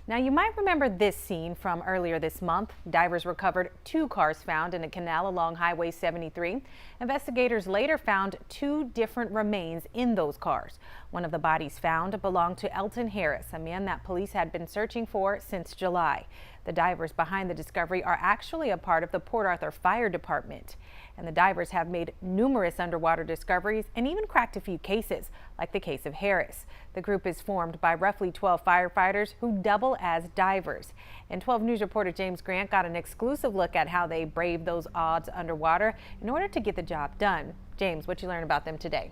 Now, you might remember this scene from earlier this month. Divers recovered 2 cars found in a canal along Highway 73. Investigators later found 2 different remains in those cars. One of the bodies found belonged to Elton Harris, a man that police had been searching for since July. The divers behind the discovery are actually a part of the Port Arthur Fire Department. And the divers have made numerous underwater discoveries and even cracked a few cases, like the case of Harris. The group is formed by roughly 12 firefighters who double as divers. And 12 News reporter James Grant got an exclusive look at how they brave those odds underwater in order to get the job done. James, what you learn about them today?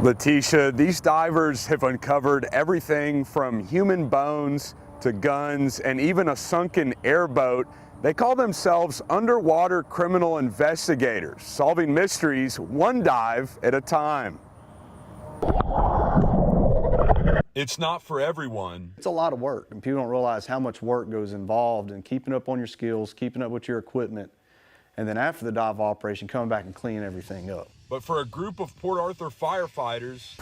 Letitia, these divers have uncovered everything from human bones to guns and even a sunken airboat. They call themselves underwater criminal investigators, solving mysteries one dive at a time. It's not for everyone. It's a lot of work, and people don't realize how much work goes involved in keeping up on your skills, keeping up with your equipment, and then after the dive operation, coming back and cleaning everything up. But for a group of Port Arthur firefighters,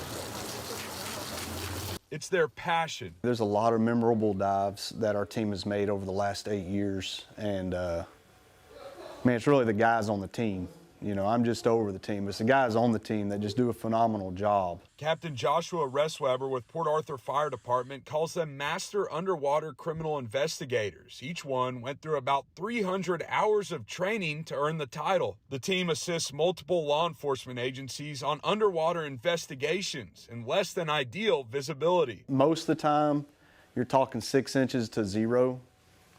it's their passion. There's a lot of memorable dives that our team has made over the last 8 years, and man, it's really the guys on the team. You know, I'm just over the team. It's the guys on the team that just do a phenomenal job. Captain Joshua Ressweber with Port Arthur Fire Department calls them master underwater criminal investigators. Each one went through about 300 hours of training to earn the title. The team assists multiple law enforcement agencies on underwater investigations in less than ideal visibility. Most of the time, you're talking 6 inches to 0.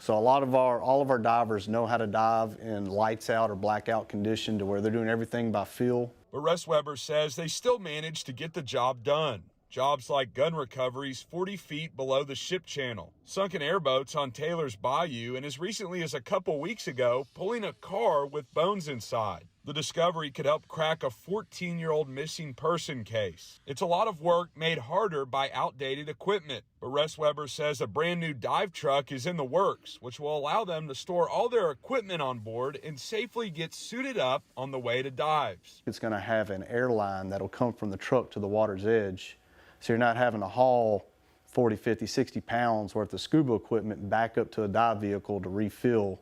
So all of our divers know how to dive in lights out or blackout condition to where they're doing everything by feel. But Ressweber says they still manage to get the job done. Jobs like gun recoveries 40 feet below the ship channel, sunken airboats on Taylor's Bayou, and as recently as a couple weeks ago, pulling a car with bones inside. The discovery could help crack a 14-year-old missing person case. It's a lot of work made harder by outdated equipment, but Ressweber says a brand new dive truck is in the works, which will allow them to store all their equipment on board and safely get suited up on the way to dives. It's going to have an airline that'll come from the truck to the water's edge, so you're not having to haul 40, 50, 60 pounds worth of scuba equipment back up to a dive vehicle to refill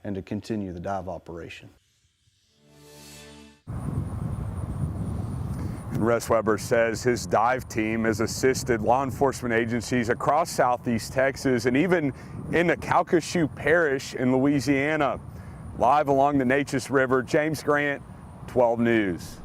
and to continue the dive operation. Ressweber says his dive team has assisted law enforcement agencies across Southeast Texas and even in the Calcasieu Parish in Louisiana. Live along the Neches River, James Grant, 12 News.